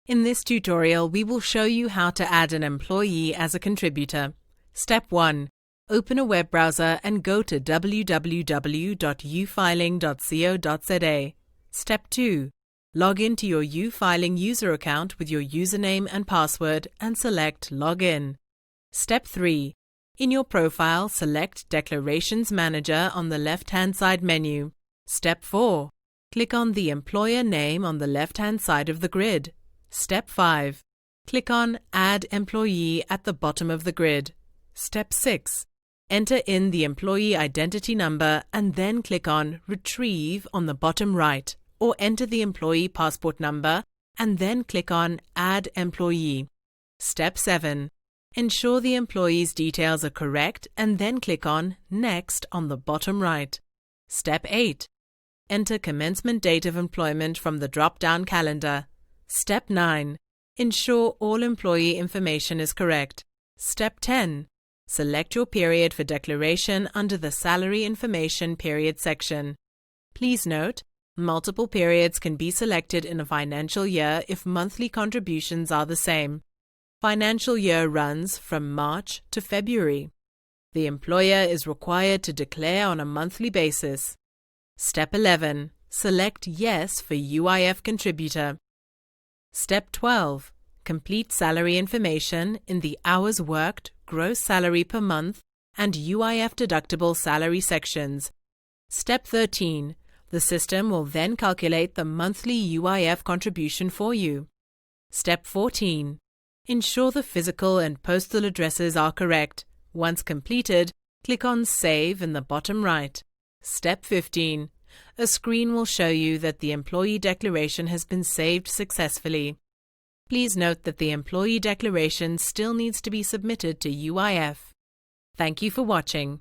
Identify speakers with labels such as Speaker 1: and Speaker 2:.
Speaker 1: In this tutorial, we will show you how to add an employee as a contributor. Step 1. Open a web browser and go to www.ufiling.co.za. Step 2. Log into your UFiling user account with your username and password and select Login. Step 3. In your profile, select Declarations Manager on the left-hand side menu. Step 4. Click on the employer name on the left-hand side of the grid. Step 5. Click on Add Employee at the bottom of the grid. Step 6. Enter in the employee identity number and then click on Retrieve on the bottom right, or enter the employee passport number and then click on Add Employee. Step 7. Ensure the employee's details are correct and then click on Next on the bottom right. Step 8. Enter commencement date of employment from the drop-down calendar. Step 9. Ensure all employee information is correct. Step 10. Select your period for declaration under the Salary Information Period section. Please note, multiple periods can be selected in a financial year if monthly contributions are the same. Financial year runs from March to February. The employer is required to declare on a monthly basis. Step 11. Select Yes for UIF Contributor. Step 12. Complete salary information in the hours worked, gross salary per month, and UIF deductible salary sections. Step 13. The system will then calculate the monthly UIF contribution for you. Step 14. Ensure the physical and postal addresses are correct. Once completed, click on Save in the bottom right. Step 15. A screen will show you that the employee declaration has been saved successfully. Please note that the employee declaration still needs to be submitted to UIF. Thank you for watching.